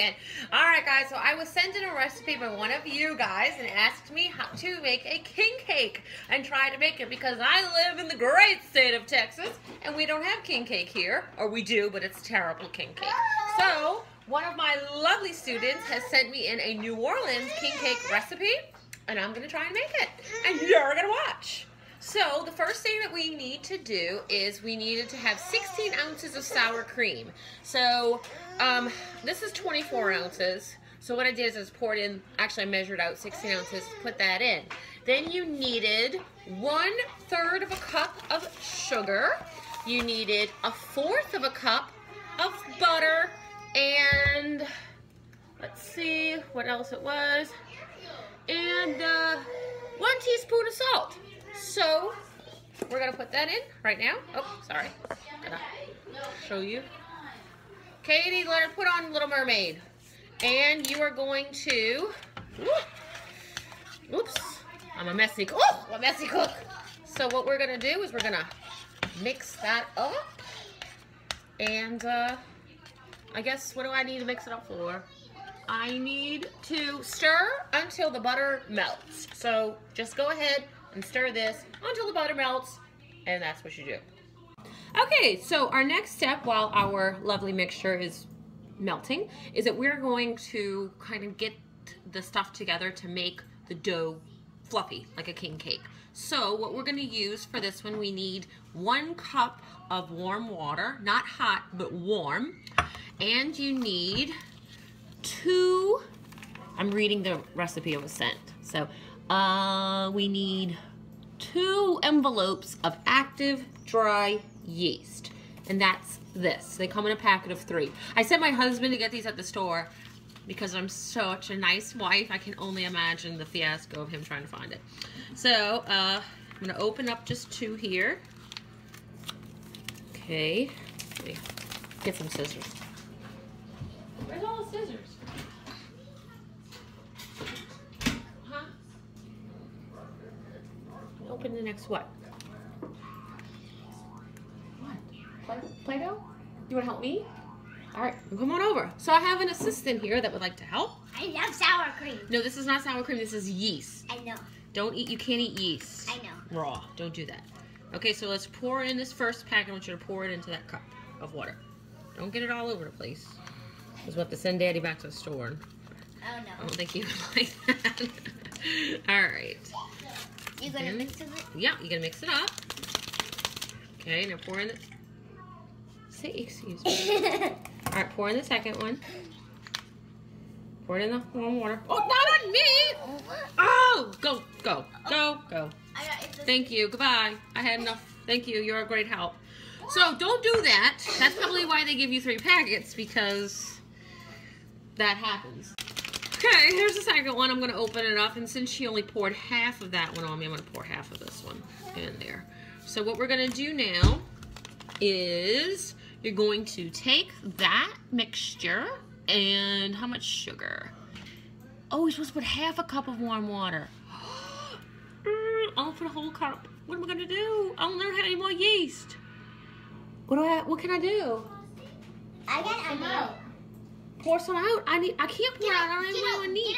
again. Alright guys, so I was sent in a recipe by one of you guys and asked me how to make a king cake and try to make it because I live in the great state of Texas and we don't have king cake here. Or we do, but it's terrible king cake. So, one of my lovely students has sent me in a New Orleans king cake recipe and I'm going to try and make it. And you're going to watch. So the first thing that we need to do is we needed to have 16 ounces of sour cream. So this is 24 ounces. So what I did is I just poured in, actually I measured out 16 ounces, put that in. Then you needed 1/3 of a cup of sugar. You needed 1/4 of a cup of butter and let's see what else it was. And 1 teaspoon of salt. So, we're going to put that in right now. Oh, sorry. Gotta show you. Katie, let her put on Little Mermaid. And you are going to... Oops. I'm a messy cook. Oh, a messy cook. So, what we're going to do is we're going to mix that up. And, I guess, what do I need to mix it up for? I need to stir until the butter melts. So, just go ahead and stir this until the butter melts, and that's what you do. Okay, so our next step while our lovely mixture is melting is that we're going to kind of get the stuff together to make the dough fluffy, like a king cake. So what we're going to use for this one, we need 1 cup of warm water, not hot, but warm, and you need 2, I'm reading the recipe I was sent, so we need 2 envelopes of active dry yeast, and that's this. They come in a packet of 3. I sent my husband to get these at the store because I'm such a nice wife. I can only imagine the fiasco of him trying to find it. So I'm going to open up just 2 here. Okay, let me get some scissors. Where's all the scissors? Open the next what? What? Play-Doh? You want to help me? All right, come on over. So I have an assistant here that would like to help. I love sour cream. No, this is not sour cream. This is yeast. I know. Don't eat. You can't eat yeast. I know. Raw. Don't do that. Okay, so let's pour in this first pack. I want you to pour it into that cup of water. Don't get it all over the place. Because we'll have to send Daddy back to the store. Oh no. I don't think he would like that. All right. You gonna mix it? Yeah, you're gonna mix it up. Okay, now pour in the... Say excuse me. Alright, pour in the second one. Pour it in the warm water. Oh, not on me! Oh! Go, go, go, go. Thank you. Goodbye. I had enough. Thank you. You're a great help. So, don't do that. That's probably why they give you 3 packets, because that happens. Okay, here's the second one. I'm going to open it up, and since she only poured half of that one on me, I'm going to pour half of this one in there. So what we're going to do now is you're going to take that mixture and how much sugar? Oh, you're supposed to put half a cup of warm water. I'll put a whole cup. What am I going to do? I'll never have any more yeast. What can I do? I got some out. Pour some out. I can't pour out. I don't even need.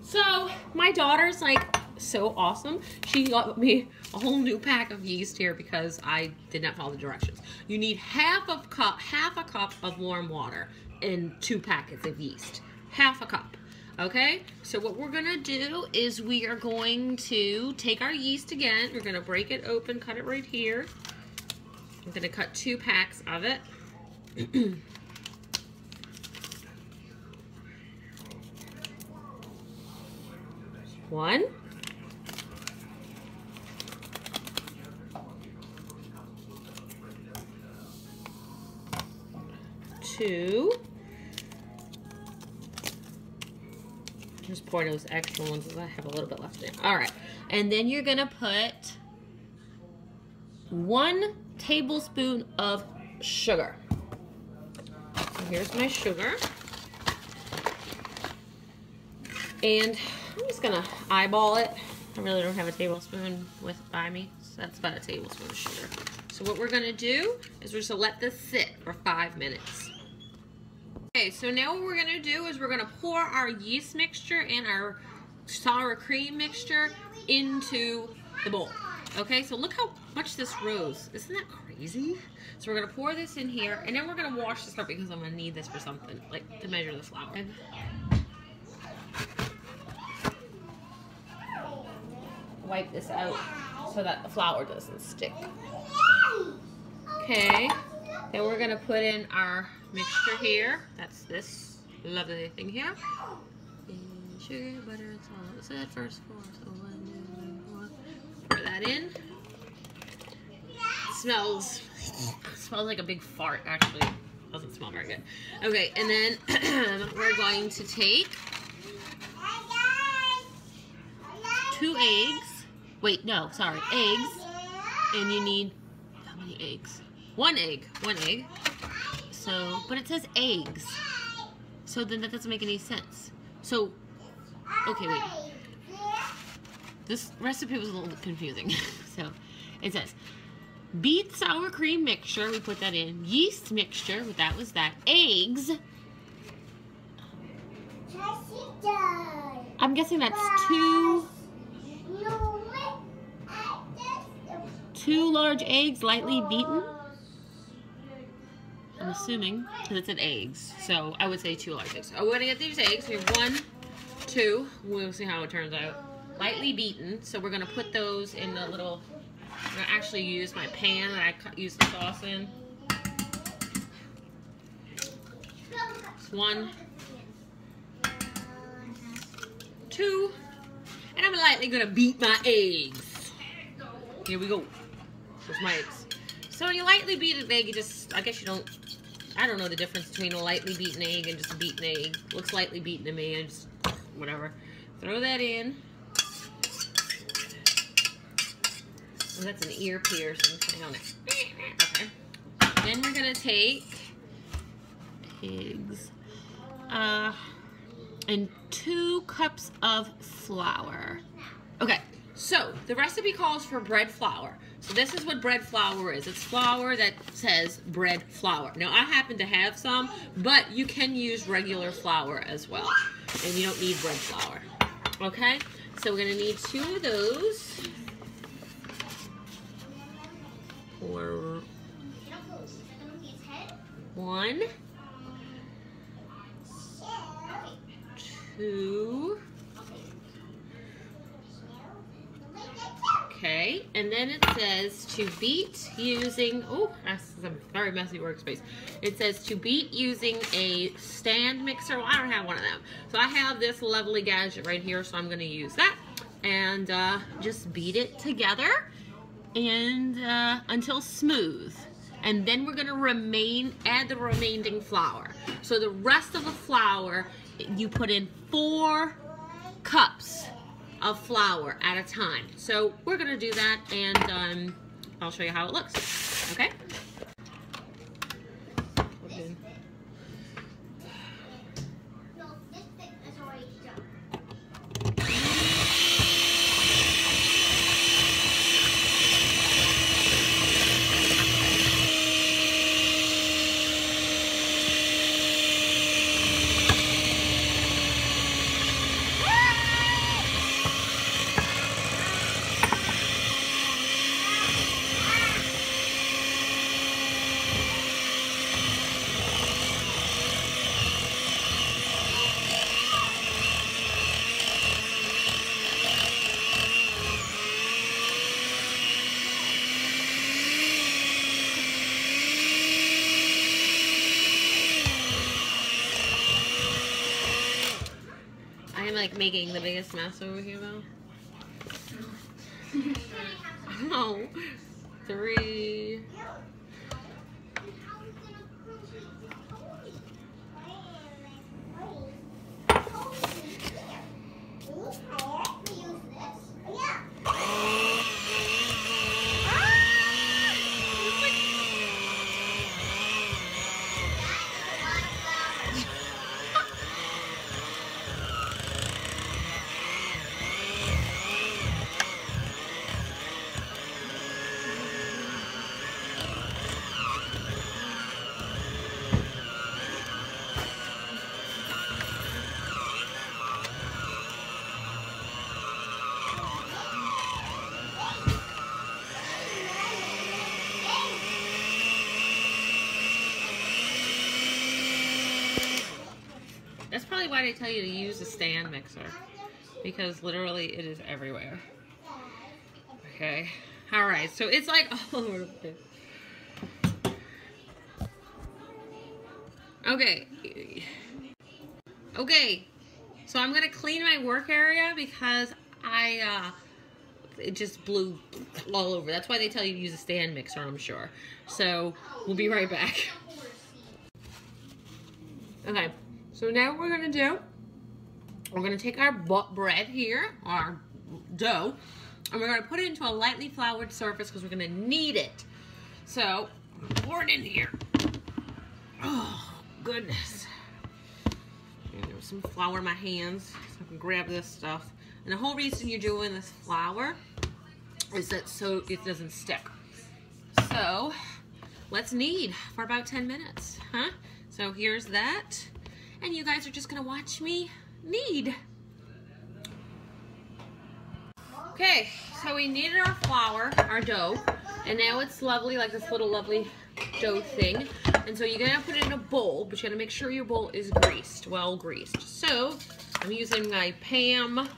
So my daughter's like so awesome. She got me a whole new pack of yeast here because I did not follow the directions. You need half a cup of warm water and 2 packets of yeast. Half a cup. Okay. So what we're gonna do is we are going to take our yeast again. We're gonna break it open, cut it right here. I'm gonna cut 2 packs of it. 1. 2. Just pour those extra ones because I have a little bit left in. Alright. And then you're going to put 1 tablespoon of sugar. So here's my sugar. And I'm just gonna eyeball it. I really don't have a tablespoon by me, so that's about a tablespoon of sugar. So what we're gonna do is we're just gonna let this sit for 5 minutes. Okay, so now what we're gonna do is we're gonna pour our yeast mixture and our sour cream mixture into the bowl. Okay, so look how much this rose. Isn't that crazy? So we're gonna pour this in here, and then we're gonna wash this up because I'm gonna need this for something, like to measure the flour. Wipe this out so that the flour doesn't stick. Okay, then we're gonna put in our mixture here. That's this lovely thing here. And sugar, butter, and salt. What's that first for? So 1, 2, 3, 4. Pour that in. It smells like a big fart, actually. It doesn't smell very good. Okay, and then we're going to take 2 eggs. Wait, no, sorry, eggs. And you need, how many eggs? 1 egg, 1 egg. So, but it says eggs. So then that doesn't make any sense. So, okay, wait. This recipe was a little confusing. So, it says, beet sour cream mixture, we put that in. Yeast mixture, that was that. Eggs. I'm guessing that's 2 large eggs, lightly beaten. I'm assuming, because it said eggs. So I would say 2 large eggs. So we're going to get these eggs. We have 1, 2. We'll see how it turns out. Lightly beaten. So we're going to put those in the little, I'm going to actually use my pan that I used the sauce in. It's 1, 2. And I'm lightly going to beat my eggs. Here we go. There's my eggs. So when you lightly beat an egg, you just, I guess you don't, I don't know the difference between a lightly beaten egg and just a beaten egg. Looks lightly beaten to me, and just, whatever. Throw that in. Oh, that's an ear piercing thing on it. Okay. Then we're gonna take eggs, and 2 cups of flour. Okay. So, the recipe calls for bread flour. So this is what bread flour is. It's flour that says bread flour. Now, I happen to have some, but you can use regular flour as well. And you don't need bread flour. Okay? So we're going to need 2 of those. Or 1, 2. Okay, and then it says to beat using, oh, that's a very messy workspace. It says to beat using a stand mixer. Well, I don't have one of them. So I have this lovely gadget right here, so I'm going to use that. And just beat it together and until smooth. And then we're going to add the remaining flour. So the rest of the flour, you put in 4 cups of flour at a time. So we're gonna do that, and I'll show you how it looks. Okay. I'm like making the biggest mess over here though. Oh, 3. probably why they tell you to use a stand mixer, because literally it is everywhere. Okay. All right. So it's like all over the place. Okay. Okay. So I'm gonna clean my work area because it just blew all over. That's why they tell you to use a stand mixer, I'm sure. So we'll be right back. Okay. So now what we're gonna do, we're gonna take our bread here, our dough, and we're gonna put it into a lightly floured surface because we're gonna knead it. So pour it in here. Oh goodness. And there was some flour in my hands, so I can grab this stuff. And the whole reason you're doing this flour is that so it doesn't stick. So let's knead for about 10 minutes, huh? So here's that. And you guys are just gonna watch me knead. Okay, so we kneaded our flour, our dough, and now it's lovely, like this little lovely dough thing. And so you're gonna put it in a bowl, but you gotta make sure your bowl is greased, well greased. So I'm using my Pam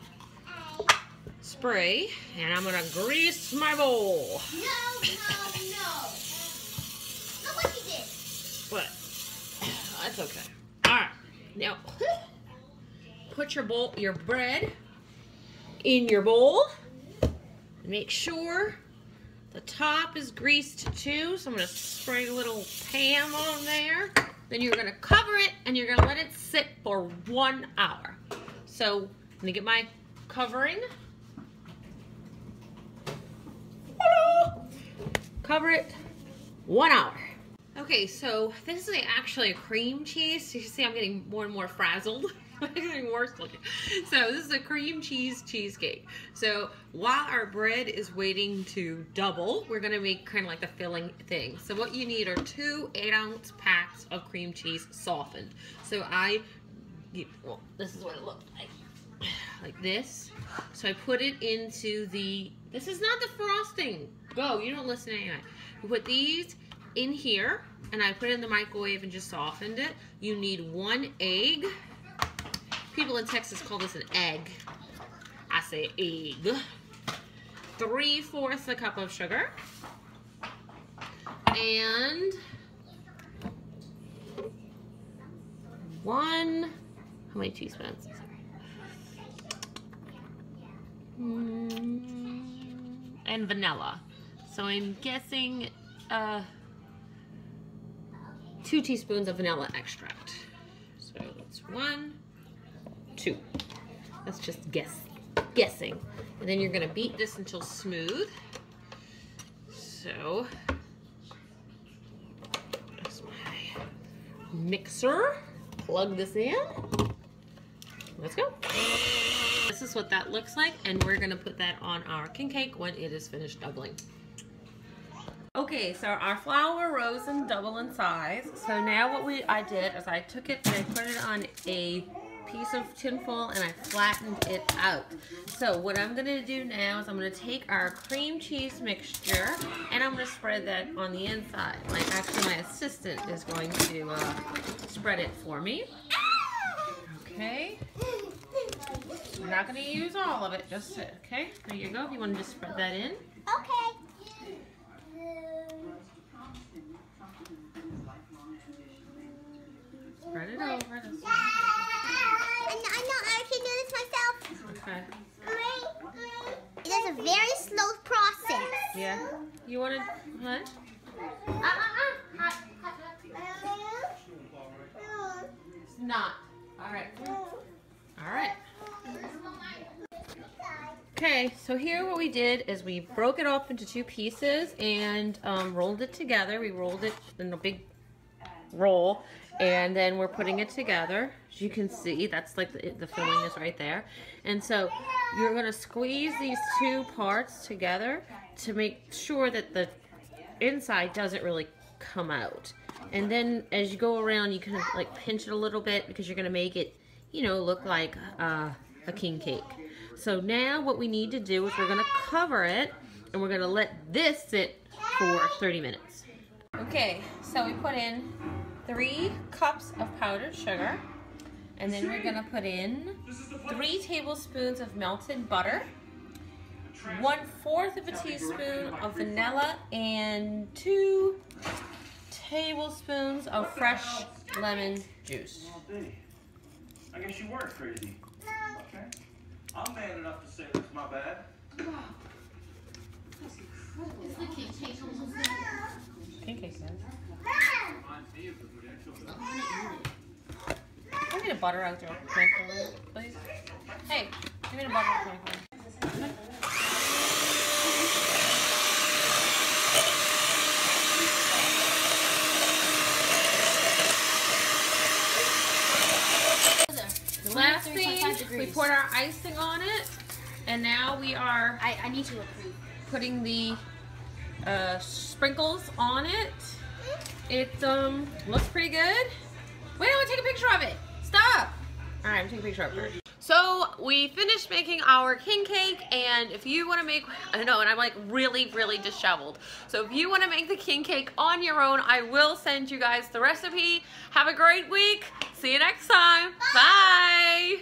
spray, and I'm gonna grease my bowl. No. Look what you did. But that's okay. All right, now put your bread in your bowl. Make sure the top is greased too. So I'm gonna spray a little Pam on there. Then you're gonna cover it and you're gonna let it sit for 1 hour. So I'm gonna get my covering. Cover it 1 hour. Okay, so this is actually a cream cheese. You can see I'm getting more and more frazzled. It's getting worse looking. So this is a cream cheese cheesecake. So while our bread is waiting to double, we're gonna make kind of like the filling thing. So what you need are 2 8-ounce packs of cream cheese softened. So well, this is what it looked like this. So I put it into this is not the frosting. Go, you don't listen anyway. We put these in here, and I put it in the microwave and just softened it. You need 1 egg. People in Texas call this an egg. I say egg. 3/4 a cup of sugar. And how many teaspoons? And vanilla. So I'm guessing 2 teaspoons of vanilla extract. So that's 1, 2. That's just guessing. And then you're gonna beat this until smooth. So that's my mixer. Plug this in. Let's go. This is what that looks like, and we're gonna put that on our king cake when it is finished doubling. Okay, so our flour rose and doubled in size. So now what I did is I took it and I put it on a piece of tin foil and I flattened it out. So what I'm gonna do now is I'm gonna take our cream cheese mixture and I'm gonna spread that on the inside. Actually my assistant is going to spread it for me. Okay. We're not gonna use all of it, just okay. There you go. If you want to just spread that in. Okay. Spread it over. I know I can do this myself. Okay. It is a very slow process. Yeah. You want to what? It's not. All right. All right. Okay, so here what we did is we broke it up into 2 pieces and rolled it together. We rolled it in a big roll, and then we're putting it together. As you can see, that's like the filling is right there. And so you're going to squeeze these 2 parts together to make sure that the inside doesn't really come out. And then as you go around, you can like pinch it a little bit because you're going to make it, you know, look like a king cake. So now what we need to do is we're going to cover it and we're going to let this sit for 30 minutes. Okay, so we put in 3 cups of powdered sugar And then we're gonna put in 3 tablespoons of melted butter, 1/4 of a teaspoon of vanilla, and 2 tablespoons of fresh lemon juice. I guess you weren't crazy. Okay. I'm man enough to say that's my bad. King cake says. Give me the butter out there, please. Hey, give me the butter out there. The last thing, we poured our icing on it, and now we are I need to approve. putting the sprinkles on it. It looks pretty good. Wait, I want to take a picture of it. Stop. All right, I'm taking a picture of it. So we finished making our king cake, and if you want to make, I know, and I'm like really disheveled. So if you want to make the king cake on your own, I will send you guys the recipe. Have a great week. See you next time. Bye.